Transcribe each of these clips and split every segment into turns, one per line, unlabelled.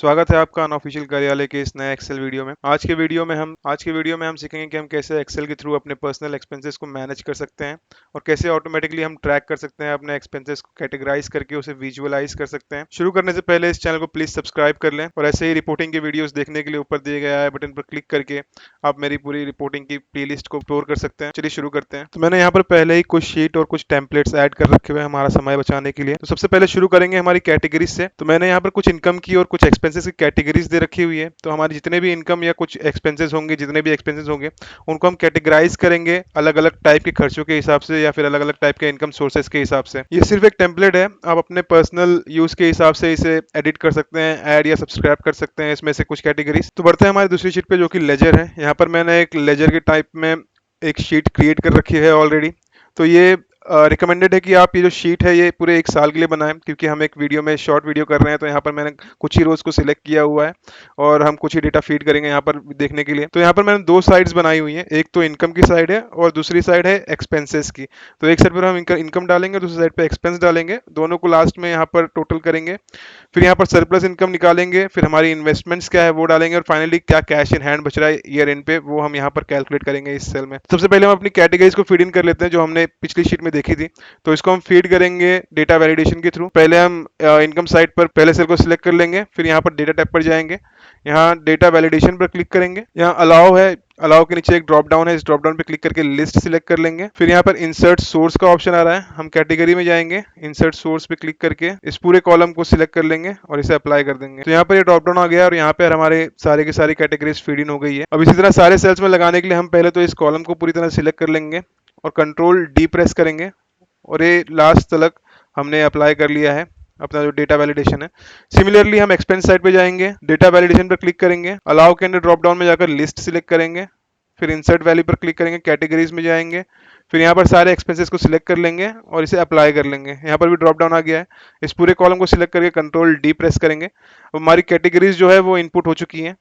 स्वागत है आपका अनऑफिशियल कार्यालय के इस नए एक्सेल वीडियो में। आज के वीडियो में हम सीखेंगे कि हम कैसे एक्सेल के थ्रू अपने पर्सनल एक्सपेंसेस को मैनेज कर सकते हैं और कैसे ऑटोमेटिकली हम ट्रैक कर सकते हैं अपने एक्सपेंसेस को कैटेगराइज करके उसे विजुअलाइज कर सकते हैं। शुरू करने से पहले इस चैनल को प्लीज सब्सक्राइब कर लें और ऐसे ही रिपोर्टिंग के वीडियोस देखने के लिए ऊपर दिए गए आई बटन पर क्लिक करके आप मेरी पूरी रिपोर्टिंग की प्लेलिस्ट को स्टोर कर सकते हैं। चलिए शुरू करते हैं। तो मैंने यहाँ पर पहले ही कुछ शीट और कुछ टेम्पलेट्स ऐड कर रखे हुए हैं हमारा समय बचाने के लिए। तो सबसे पहले शुरू करेंगे हमारी कैटेगरीज से। तो मैंने यहाँ पर कुछ इनकम की और कुछ एक्सपेंसेस की कैटेगरीज दे रखी हुई है। तो हमारे जितने भी इनकम या कुछ एक्सपेंसेस होंगे, जितने भी एक्सपेंसेस होंगे, उनको हम कैटेगराइज करेंगे अलग अलग टाइप के खर्चों के हिसाब से या फिर अलग अलग टाइप के इनकम सोर्सेज के हिसाब से। ये सिर्फ एक टेम्पलेट है, आप अपने पर्सनल यूज के हिसाब से इसे एडिट कर सकते हैं, ऐड या सब्सक्राइब कर सकते हैं इसमें से कुछ कैटेगरीज। तो बढ़ते हैं हमारी दूसरी शीट पे जो कि लेजर है। यहाँ पर मैंने एक लेजर के टाइप में एक शीट क्रिएट कर रखी है ऑलरेडी। तो ये रिकमेंडेड है कि आप ये जो शीट है ये पूरे 1 साल के लिए बनाएं, क्योंकि हम एक वीडियो में शॉर्ट वीडियो कर रहे हैं। तो यहाँ पर मैंने कुछ ही रोज को सिलेक्ट किया हुआ है और हम कुछ ही डेटा फीड करेंगे यहाँ पर देखने के लिए। तो यहाँ पर मैंने दो साइड्स बनाई हुई हैं, एक तो इनकम की साइड है और दूसरी साइड है एक्सपेंसेस की। तो एक साइड पर हम इनकम डालेंगे, दूसरी साइड पर एक्सपेंस डालेंगे, दोनों को लास्ट में यहाँ पर टोटल करेंगे। फिर यहाँ पर सरप्लस इनकम निकालेंगे, फिर हमारी इन्वेस्टमेंट्स क्या है वो डालेंगे और फाइनली क्या कैश इन हैंड बच रहा है ईयर एंड पे वो हम यहाँ पर कैलकुलेट करेंगे इस सेल में। सबसे पहले हम अपनी कैटेगरीज को फीड इन कर लेते हैं जो हमने पिछली शीट में देखी थी। तो इसको हम फीड करेंगे डेटा वैलिडेशन के थ्रू। पहले हम इनकम साइड पर पहले सेल को सिलेक्ट कर लेंगे, फिर यहाँ पर डेटा टैब पर जाएंगे, यहाँ डेटा वैलिडेशन पर क्लिक करेंगे, यहाँ अलाउ है, अलाउ के नीचे एक ड्रॉप डाउन है, इस ड्रॉप डाउन पे क्लिक करके लिस्ट सिलेक्ट कर लेंगे। फिर यहाँ पर इंसर्ट सोर्स का ऑप्शन आ रहा है, हम कैटेगरी में जाएंगे, इंसर्ट सोर्स पे क्लिक करके इस पूरे कॉलम को सिलेक्ट कर लेंगे और इसे अप्लाई कर देंगे। तो यहाँ पर ये ड्रॉप डाउन आ गया और यहाँ पे हमारे सारे की सारी कैटेगरीज फीड इन हो गई है। अब इसी तरह सारे सेल्स में लगाने के लिए हम पहले तो इस कॉलम को पूरी तरह सिलेक्ट कर लेंगे और कंट्रोल डी प्रेस करेंगे और ये लास्ट तक हमने अप्लाई कर लिया है अपना जो डेटा वैलिडेशन है। सिमिलरली हम एक्सपेंस साइड पे जाएंगे, डेटा वैलिडेशन पर क्लिक करेंगे, अलाउ के अंदर ड्रॉप डाउन में जाकर लिस्ट सिलेक्ट करेंगे, फिर इंसर्ट वैल्यू पर क्लिक करेंगे, कैटेगरीज में जाएंगे, फिर यहाँ पर सारे एक्सपेंसेस को सिलेक्ट कर लेंगे और इसे अप्लाई कर लेंगे। यहाँ पर भी ड्रॉप डाउन आ गया है, इस पूरे कॉलम को सिलेक्ट करके कंट्रोल डी प्रेस करेंगे। अब हमारी कैटेगरीज जो है वो इनपुट हो चुकी हैं।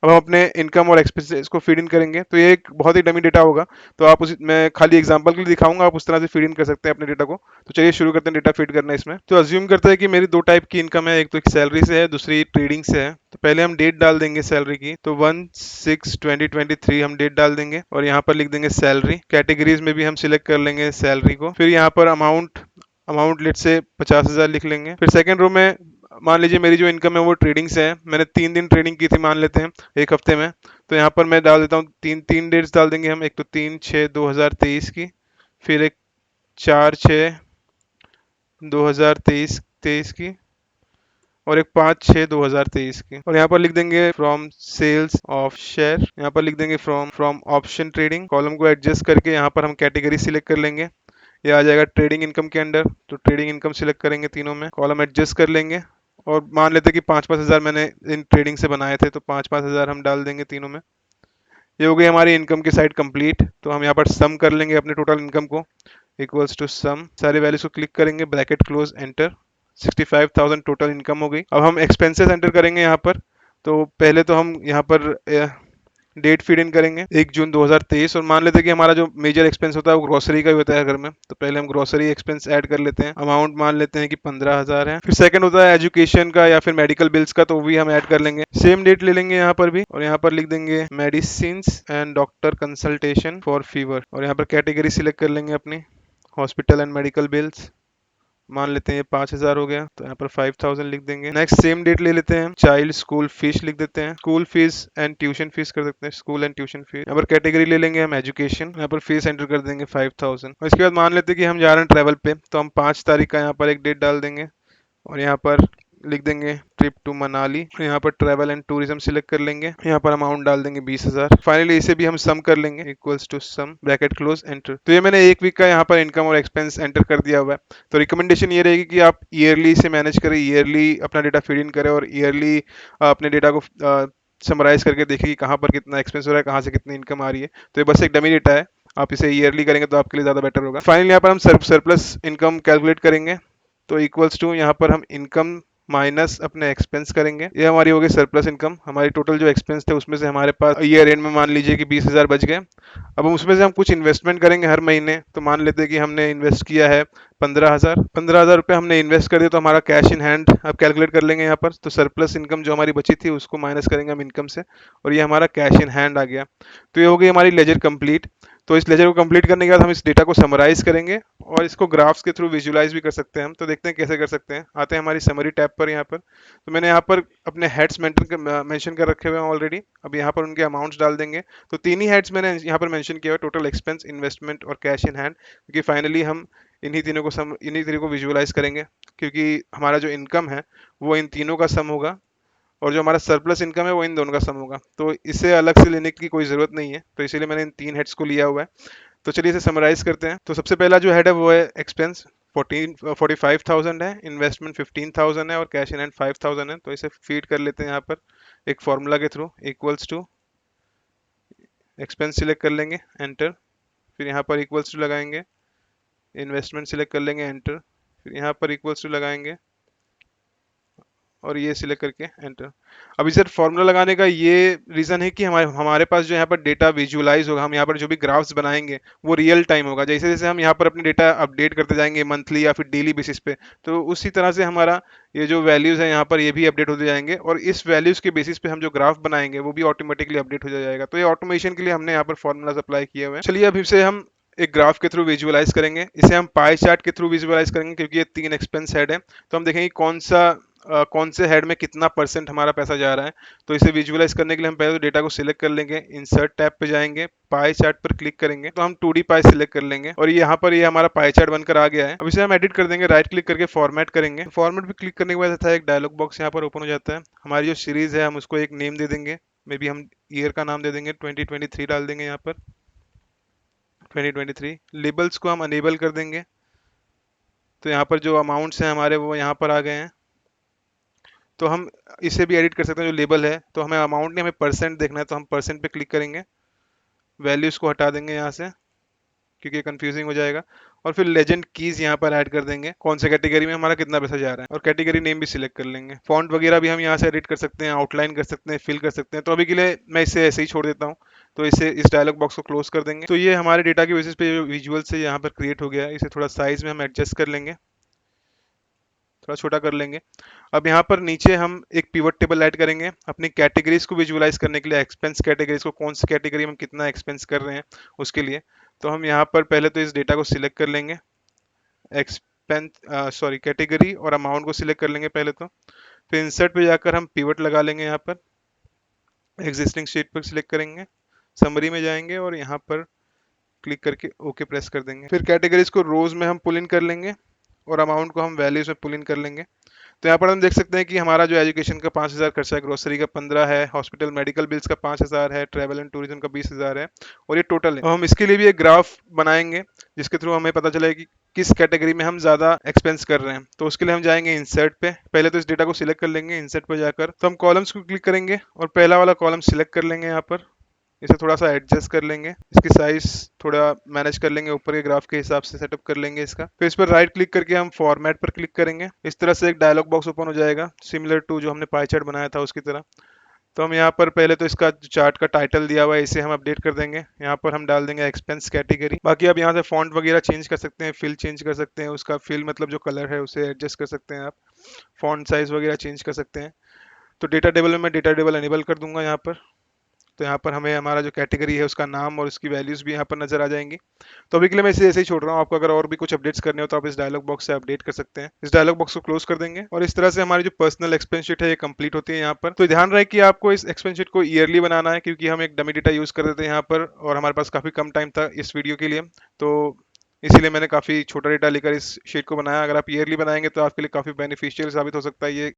अब हम अपने इनकम और एक्सपेंसेस को फीड इन करेंगे। तो ये एक बहुत ही डमी डेटा होगा, तो आप उस मैं खाली एग्जांपल के लिए दिखाऊंगा, आप उस तरह से फीड इन कर सकते हैं अपने डेटा को। तो चलिए शुरू करते हैं डेटा फीड करना इसमें। तो अज्यूम करते हैं कि मेरी दो टाइप की इनकम है, एक तो एक सैलरी से है, दूसरी ट्रेडिंग से है। तो पहले हम डेट डाल देंगे सैलरी की, तो 1/6/2023 हम डेट डाल देंगे और यहाँ पर लिख देंगे सैलरी। कैटेगरीज में भी हम सिलेक्ट कर लेंगे सैलरी को, फिर यहाँ पर अमाउंट अमाउंट लेट से 50,000 लिख लेंगे। फिर सेकंड रो में मान लीजिए मेरी जो इनकम है वो ट्रेडिंग से है, मैंने 3 दिन ट्रेडिंग की थी मान लेते हैं एक हफ्ते में। तो यहाँ पर मैं डाल देता हूँ तीन तीन डेट्स डाल देंगे हम, एक तो 3/6/2023 की, फिर एक 4/6/2023 तेईस की और एक 5/6/2023 की। और यहाँ पर लिख देंगे फ्रॉम सेल्स ऑफ शेयर, यहाँ पर लिख देंगे from from option trading. Column को एडजस्ट करके यहाँ पर हम कैटेगरी सिलेक्ट कर लेंगे, ये आ जाएगा ट्रेडिंग इनकम के अंडर। तो ट्रेडिंग इनकम सिलेक्ट करेंगे, तीनों में कॉलम एडजस्ट कर लेंगे और मान लेते हैं कि 5-5 हज़ार मैंने इन ट्रेडिंग से बनाए थे, तो 5-5 हज़ार हम डाल देंगे तीनों में। ये हो गई हमारी इनकम की साइड कंप्लीट। तो हम यहाँ पर सम कर लेंगे अपने टोटल इनकम को, इक्वल्स टू सम, सारे वैल्यूज को क्लिक करेंगे, bracket close, enter. 65,000 total income हो गई। अब हम एक्सपेंसेस एंटर करेंगे यहाँ पर। तो पहले तो हम यहाँ पर डेट फीड इन करेंगे 1 जून 2023 और मान लेते हैं कि हमारा जो मेजर एक्सपेंस होता है वो ग्रोसरी का ही होता है घर में। तो पहले हम ग्रोसरी एक्सपेंस ऐड कर लेते हैं, अमाउंट मान लेते हैं कि 15,000 है। फिर सेकंड होता है एजुकेशन का या फिर मेडिकल बिल्स का, तो वो भी हम ऐड कर लेंगे, सेम डेट ले लेंगे यहाँ पर भी और यहाँ पर लिख देंगे medicine and doctor consultation for fever और यहाँ पर कैटेगरी सिलेक्ट कर लेंगे अपनी हॉस्पिटल एंड मेडिकल बिल्स, मान लेते हैं ये 5,000 हो गया। तो यहाँ पर 5,000 लिख देंगे। नेक्स्ट सेम डेट ले लेते हैं, चाइल्ड स्कूल फीस लिख देते हैं, school fees and tuition fees कर सकते हैं, स्कूल एंड ट्यूशन फीस। यहाँ पर कैटेगरी ले लेंगे हम एजुकेशन, यहाँ पर फीस एंटर कर देंगे 5,000 और इसके बाद मान लेते हैं कि हम जा रहे हैं ट्रैवल पे। तो हम 5 तारीख का यहाँ पर एक डेट डाल देंगे और यहाँ पर लिख देंगे ट्रिप टू मनाली। यहाँ पर ट्रैवल एंड टूरिज्म सिलेक्ट कर लेंगे, यहाँ पर अमाउंट डाल देंगे 20,000। फाइनली इसे भी हम सम कर लेंगे, equals to sum, bracket close, enter. तो ये मैंने एक वीक का यहाँ पर इनकम और एक्सपेंस एंटर कर दिया हुआ है। तो रिकमेंडेशन ये रहेगी कि आप ईयरली से मैनेज करें, ईयरली अपना डेटा फीड इन करें और ईयरली अपने डेटा को समराइज करके देखिए कि कहाँ पर कितना एक्सपेंस हो रहा है, कहाँ से कितनी इनकम आ रही है। तो ये बस एक डमी डेटा है, आप इसे ईयरली करेंगे तो आपके लिए ज़्यादा बेटर होगा। फाइनली यहाँ पर हम सरप्लस इनकम कैलकुलेट करेंगे। तो इक्वल्स टू यहाँ पर हम इनकम माइनस अपने एक्सपेंस करेंगे। ये हमारी होगी सरप्लस इनकम। हमारी टोटल जो एक्सपेंस थे उसमें से हमारे पास ईयर एंड में मान लीजिए कि 20,000 बच गए। अब हम उसमें से हम कुछ इन्वेस्टमेंट करेंगे हर महीने। तो मान लेते हैं कि हमने इन्वेस्ट किया है 15,000 रुपये हमने इन्वेस्ट कर दिया, तो हमारा कैश इन हैंड अब कैलकुलेट कर लेंगे यहाँ पर। तो सरप्लस इनकम जो हमारी बची थी उसको माइनस करेंगे हम इनकम से, और ये हमारा कैश इन हैंड आ गया। तो ये हो गई हमारी लेजर कंप्लीट। तो इस लेजर को कंप्लीट करने के बाद हम इस डेटा को समराइज करेंगे और इसको ग्राफ्स के थ्रू विजुलाइज भी कर सकते हैं हम। तो देखते हैं कैसे कर सकते हैं। आते हैं हमारी समरी टैब पर। यहाँ पर तो मैंने यहाँ पर अपने हेड्स मेंशन कर रखे हुए हैं ऑलरेडी। अब यहाँ पर उनके अमाउंट्स डाल देंगे। तो तीन ही हेड्स मैंने यहाँ पर मेंशन किया है, टोटल एक्सपेंस, इन्वेस्टमेंट और कैश इन हैंड, क्योंकि फाइनली हम इन्हीं तीनों को विजुअलाइज करेंगे, क्योंकि हमारा जो इनकम है वो इन तीनों का सम होगा और जो हमारा सरप्लस इनकम है वो इन दोनों का सम होगा। तो इसे अलग से लेने की कोई ज़रूरत नहीं है, तो इसीलिए मैंने इन तीन हेड्स को लिया हुआ है। तो चलिए इसे समराइज करते हैं। तो सबसे पहला जो हेड है वो है एक्सपेंस 45,000 है, इन्वेस्टमेंट 15,000 है और कैश इन हैंड 5,000 है। तो इसे फीड कर लेते हैं यहाँ पर एक फॉर्मूला के through, equals to expense select कर लेंगे, एंटर। फिर यहाँ पर इक्वल्स टू लगाएंगे, इन्वेस्टमेंट सिलेक्ट कर लेंगे, एंटर। फिर यहाँ पर इक्वल्स टू लगाएंगे और ये सिलेक्ट करके एंटर। अभी सर फॉर्मूला लगाने का ये रीज़न है कि हमारे हमारे पास जो यहाँ पर डेटा विजुअलाइज होगा, हम यहाँ पर जो भी ग्राफ्स बनाएंगे वो रियल टाइम होगा। जैसे जैसे हम यहाँ पर अपने डेटा अपडेट करते जाएंगे मंथली या फिर डेली बेसिस पे, तो उसी तरह से हमारा ये जो वैल्यूज़ है यहाँ पर ये भी अपडेट होते जाएंगे और इस वैल्यूज़ के बेसिस पे हम जो ग्राफ बनाएंगे वो भी ऑटोमेटिकली अपडेट हो जाएगा। तो ये ऑटोमेशन के लिए हमने यहाँ पर फॉर्मूलाज अप्लाई किए हुए हैं। चलिए अभी से हम एक ग्राफ के थ्रू विजुअलाइज करेंगे। इसे हम पाई चार्ट के थ्रू विजुअलाइज करेंगे, क्योंकि ये तीन एक्सपेंस हेड है। तो हम देखेंगे कौन से हेड में कितना परसेंट हमारा पैसा जा रहा है। तो इसे विजुअलाइज करने के लिए हम पहले तो डेटा को सिलेक्ट कर लेंगे, इंसर्ट टैब पे जाएंगे, पाई चार्ट पर क्लिक करेंगे। तो हम 2D पाई सिलेक्ट कर लेंगे और यहाँ पर ये हमारा पाई चार्ट बनकर आ गया है। अब इसे हम एडिट कर देंगे, राइट क्लिक करके फॉर्मेट करेंगे। फॉर्मेट पे क्लिक करने के बाद था एक डायलॉग बॉक्स यहाँ पर ओपन हो जाता है। हमारी जो सीरीज है हम उसको एक नेम दे देंगे, मे बी हम ईयर का नाम दे देंगे, 2023 डाल देंगे यहाँ पर, 2023। लेबल्स को हम अनेबल कर देंगे। तो यहाँ पर जो अमाउंट्स हैं हमारे वो यहाँ पर आ गए हैं। तो हम इसे भी एडिट कर सकते हैं जो लेबल है। तो हमें अमाउंट नहीं, हमें परसेंट देखना है, तो हम परसेंट पे क्लिक करेंगे, वैल्यूज़ को हटा देंगे यहाँ से क्योंकि कंफ्यूजिंग हो जाएगा। और फिर लेजेंड कीज यहाँ पर ऐड कर देंगे, कौन से कैटेगरी में हमारा कितना पैसा जा रहा है, और कैटेगरी नेम भी सिलेक्ट कर लेंगे। फॉन्ट वगैरह भी हम यहाँ से एडिट कर सकते हैं, आउटलाइन कर सकते हैं, फिल कर सकते हैं। तो अभी के लिए मैं इसे ऐसे ही छोड़ देता हूँ। तो इसे इस डायलॉग बॉक्स को क्लोज कर देंगे। तो ये हमारे डेटा के बेसिस पे विजुअल से यहाँ पर क्रिएट हो गया है। इसे थोड़ा साइज में हम एडजस्ट कर लेंगे, थोड़ा छोटा कर लेंगे। अब यहाँ पर नीचे हम एक पिवट टेबल ऐड करेंगे अपनी कैटेगरीज को विजुअलाइज करने के लिए, एक्सपेंस कैटेगरीज को, कौन सी कैटेगरी में हम कितना एक्सपेंस कर रहे हैं उसके लिए। तो हम यहाँ पर पहले तो इस डेटा को सिलेक्ट कर लेंगे, कैटेगरी और अमाउंट को सिलेक्ट कर लेंगे पहले तो। फिर इंसर्ट पे जाकर हम पिवट लगा लेंगे, यहाँ पर एग्जिस्टिंग शीट पर सिलेक्ट करेंगे, समरी में जाएंगे और यहाँ पर क्लिक करके ओके प्रेस कर देंगे। फिर कैटेगरीज को रोज में हम पुल इन कर लेंगे और अमाउंट को हम वैल्यूज में पुल इन कर लेंगे। तो यहाँ पर हम देख सकते हैं कि हमारा जो एजुकेशन का 5,000 खर्चा है, ग्रोसरी का 15 है, हॉस्पिटल मेडिकल बिल्स का 5,000 है, ट्रैवल एंड टूरिज्म का 20,000 है और ये टोटल है। तो हम इसके लिए भी एक ग्राफ बनाएंगे जिसके थ्रू हमें पता चलेगा कि किस कैटेगरी में हम ज़्यादा एक्सपेंस कर रहे हैं। तो उसके लिए हम जाएंगे इंसर्ट पे, पहले तो इस डेटा को सिलेक्ट कर लेंगे, इंसर्ट पे जाकर तो हम कॉलम्स को क्लिक करेंगे और पहला वाला कॉलम सिलेक्ट कर लेंगे। यहाँ पर इसे थोड़ा सा एडजस्ट कर लेंगे, इसकी साइज थोड़ा मैनेज कर लेंगे, ऊपर के ग्राफ के हिसाब से सेटअप कर लेंगे इसका। फिर इस पर राइट क्लिक करके हम फॉर्मेट पर क्लिक करेंगे। इस तरह से एक डायलॉग बॉक्स ओपन हो जाएगा, सिमिलर टू जो हमने पाई चार्ट बनाया था उसकी तरह। तो हम यहाँ पर पहले तो इसका जो चार्ट का टाइटल दिया हुआ है इसे हम अपडेट कर देंगे। यहाँ पर हम डाल देंगे एक्सपेंस कैटेगरी। बाकी आप यहाँ से फॉन्ट वगैरह चेंज कर सकते हैं, फिल चेंज कर सकते हैं, उसका फिल मतलब जो कलर है उसे एडजस्ट कर सकते हैं आप, फॉन्ट साइज वगैरह चेंज कर सकते हैं। तो डेटा टेबल में मैं डेटा टेबल एनेबल कर दूंगा यहाँ पर। तो यहाँ पर हमें हमारा जो कैटेगरी है उसका नाम और उसकी वैल्यूज भी यहाँ पर नजर आ जाएंगी। तो अभी के लिए मैं इसे ऐसे ही छोड़ रहा हूँ। आपको अगर और भी कुछ अपडेट्स करने हो तो आप इस डायलॉग बॉक्स से अपडेट कर सकते हैं। इस डायलॉग बॉक्स को क्लोज कर देंगे और इस तरह से हमारी जो पर्सनल एक्सपेंस शीट है ये कंप्लीट होती है यहाँ पर। तो ध्यान रहे कि आपको इस एक्सपेंस शीट को ईयरली बनाना है, क्योंकि हम एक डमी डेटा यूज कर रहे थे यहाँ पर और हमारे पास काफी कम टाइम था इस वीडियो के लिए, तो इसीलिए मैंने काफी छोटा डेटा लेकर इस शीट को बनाया। अगर आप ईयरली बनाएंगे तो आपके लिए काफी बेनिफिशियल साबित हो सकता है ये।